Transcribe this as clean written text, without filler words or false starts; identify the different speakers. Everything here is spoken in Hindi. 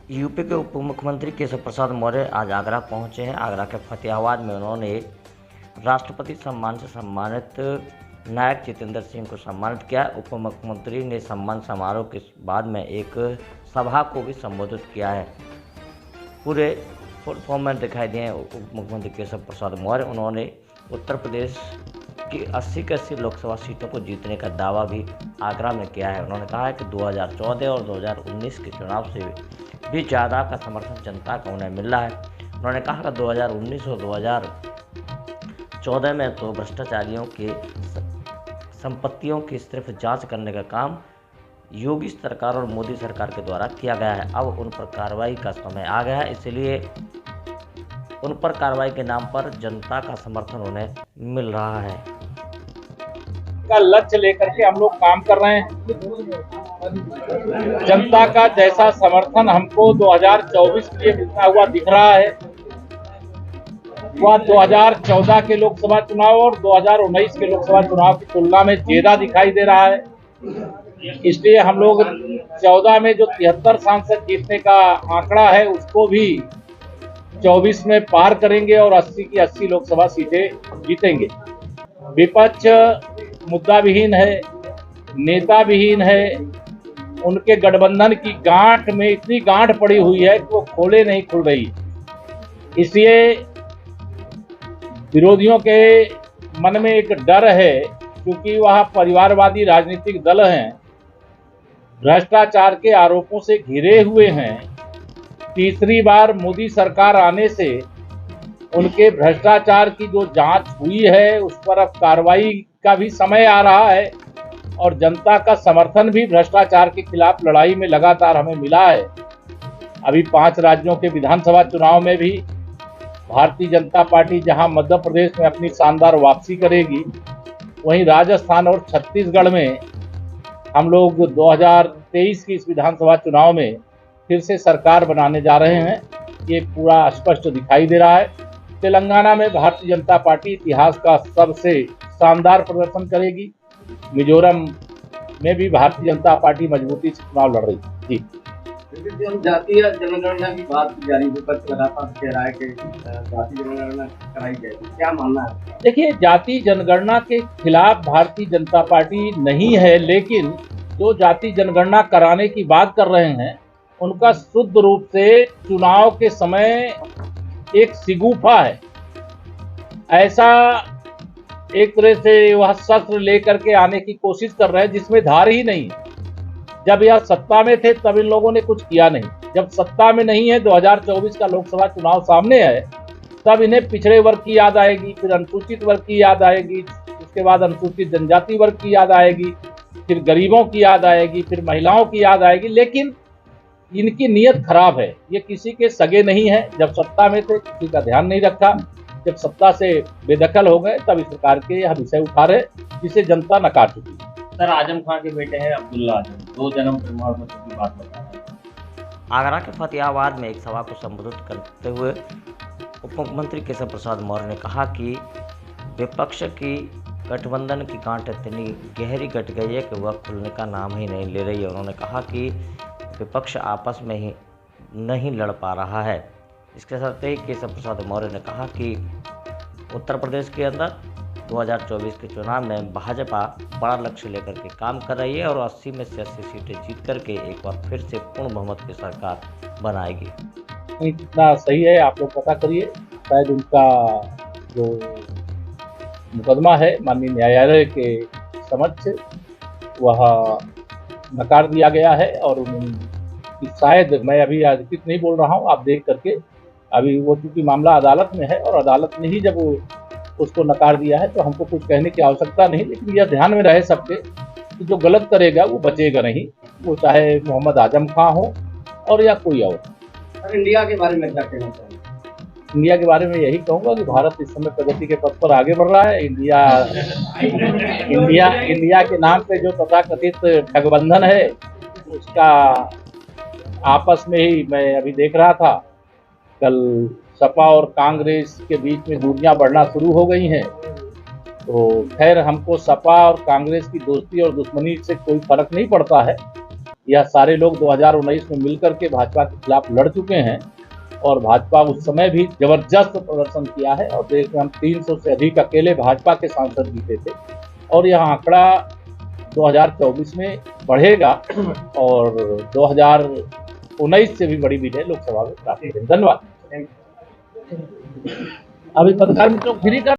Speaker 1: यूपी के उप मुख्यमंत्री केशव प्रसाद मौर्य आज आगरा पहुंचे हैं। आगरा के फतेहाबाद में उन्होंने राष्ट्रपति सम्मान से सम्मानित नायक जितेंद्र सिंह को सम्मानित किया। उप मुख्यमंत्री ने सम्मान समारोह के बाद में एक सभा को भी संबोधित किया है। पूरे फुल फॉर्म में दिखाई दिए उप मुख्यमंत्री केशव प्रसाद मौर्य। उन्होंने उत्तर प्रदेश की 80 के 80 लोकसभा सीटों को जीतने का दावा भी आगरा में किया है। उन्होंने कहा है कि 2014 और 2019 के चुनाव से भी ज़्यादा का समर्थन जनता का उन्हें मिल रहा है। उन्होंने कहा कि 2019 और 2014 में तो भ्रष्टाचारियों के संपत्तियों की सिर्फ जांच करने का काम योगी सरकार और मोदी सरकार के द्वारा किया गया है। अब उन पर कार्रवाई का समय आ गया है, इसलिए उन पर कार्रवाई के नाम पर जनता का समर्थन उन्हें मिल रहा है।
Speaker 2: का लक्ष्य लेकर के हम लोग काम कर रहे हैं। जनता का जैसा समर्थन हमको 2024 के लिए मिलता हुआ दिख रहा है, वह 2014 के लोकसभा चुनाव और 2019 के लोकसभा चुनाव की तुलना में ज्यादा दिखाई दे रहा है। इसलिए हम लोग 14 में जो 73 सांसद जीतने का आंकड़ा है उसको भी 24 में पार करेंगे और 80 की 80 लोकसभा सीटें जीतेंगे। विपक्ष मुद्दा विहीन है, नेता विहीन है। उनके गठबंधन की गांठ में इतनी गांठ पड़ी हुई है कि वो खोले नहीं खुल रही। इसलिए विरोधियों के मन में एक डर है, क्योंकि वह परिवारवादी राजनीतिक दल हैं, भ्रष्टाचार के आरोपों से घिरे हुए हैं। तीसरी बार मोदी सरकार आने से उनके भ्रष्टाचार की जो जांच हुई है उस पर अब कार्रवाई का भी समय आ रहा है और जनता का समर्थन भी भ्रष्टाचार के खिलाफ लड़ाई में लगातार हमें मिला है। अभी 5 राज्यों के विधानसभा चुनाव में भी भारतीय जनता पार्टी जहां मध्य प्रदेश में अपनी शानदार वापसी करेगी, वहीं राजस्थान और छत्तीसगढ़ में हम लोग 2023 की इस विधानसभा चुनाव में फिर से सरकार बनाने जा रहे हैं। ये पूरा स्पष्ट दिखाई दे रहा है। तेलंगाना में भारतीय जनता पार्टी इतिहास का सबसे शानदार प्रदर्शन करेगी। मिजोरम में भी भारतीय जनता पार्टी मजबूती से चुनाव लड़ रही है। जी,
Speaker 3: हम जातीय जनगणना की बात जारी विपक्ष लगातार कह रहा है कि जातीय जनगणना कराई जाएगी, क्या मानना है?
Speaker 2: देखिए, जाति जनगणना के खिलाफ भारतीय जनता पार्टी नहीं है, लेकिन जो जाति जनगणना कराने की बात कर रहे हैं उनका शुद्ध रूप से चुनाव के समय एक सिगुफा है। ऐसा एक तरह से वह शस्त्र लेकर के आने की कोशिश कर रहे हैं जिसमें धार ही नहीं। जब यह सत्ता में थे तब इन लोगों ने कुछ किया नहीं। जब सत्ता में नहीं है, 2024 का लोकसभा चुनाव सामने है, तब इन्हें पिछड़े वर्ग की याद आएगी, फिर अनुसूचित वर्ग की याद आएगी, उसके बाद अनुसूचित जनजाति वर्ग की याद आएगी, फिर गरीबों की याद आएगी, फिर महिलाओं की याद आएगी। लेकिन इनकी नीयत खराब है। ये किसी के सगे नहीं है। जब सत्ता में थे किसी का ध्यान नहीं रखा, जब सत्ता से बेदखल हो गए तब इस प्रकार के यह विषय उठा रहे जिसे जनता नकार चुकी है।
Speaker 3: सर, आजम खान के बेटे हैं अब्दुल्ला आजम, 2 जन्म प्रमाण पत्र की बात बता रहे हैं।
Speaker 1: आगरा के फतेहाबाद में एक सभा को संबोधित करते हुए उप मुख्यमंत्री केशव प्रसाद मौर्य ने कहा कि विपक्ष की गठबंधन की गांठ इतनी गहरी कट गई है कि वह खुलने का नाम ही नहीं ले रही है। उन्होंने कहा कि विपक्ष आपस में ही नहीं लड़ पा रहा है। इसके साथ ही केशव प्रसाद मौर्य ने कहा कि उत्तर प्रदेश के अंदर 2024 के चुनाव में भाजपा बड़ा लक्ष्य लेकर के काम कर रही है और 80 में से 80 सीटें जीत करके एक बार फिर से पूर्ण बहुमत की सरकार बनाएगी।
Speaker 2: नहीं, कितना सही है आप लोग पता करिए। शायद उनका जो मुकदमा है माननीय न्यायालय के समक्ष वह नकार दिया गया है और उनकी शायद, मैं अभी अधिकृत नहीं बोल रहा हूँ, आप देख करके, अभी वो चूंकि मामला अदालत में है और अदालत ने ही जब उसको नकार दिया है तो हमको कुछ कहने की आवश्यकता नहीं। लेकिन यह ध्यान में रहे सबके कि जो गलत करेगा वो बचेगा नहीं, वो चाहे मोहम्मद आजम खां हो और या कोई और।
Speaker 3: सर, इंडिया के बारे में क्या कहना चाहिए?
Speaker 2: इंडिया के बारे में यही कहूँगा कि भारत इस समय प्रगति के पथ पर आगे बढ़ रहा है। इंडिया के नाम पे जो तथाकथित ठगबंधन है उसका आपस में ही, मैं अभी देख रहा था कल, सपा और कांग्रेस के बीच में दूरियां बढ़ना शुरू हो गई हैं। तो खैर, हमको सपा और कांग्रेस की दोस्ती और दुश्मनी से कोई फर्क नहीं पड़ता है। यह सारे लोग 2019 में मिलकर के भाजपा के खिलाफ लड़ चुके हैं और भाजपा उस समय भी जबरदस्त प्रदर्शन किया है और देश में हम 300 से अधिक अकेले भाजपा के सांसद जीते थे और यह आंकड़ा 2024 में बढ़ेगा और 2019 से भी बड़ी विजय लोकसभा में प्राप्त करेंगे। धन्यवाद। अभी पत्रकार मित्रों फ्री कर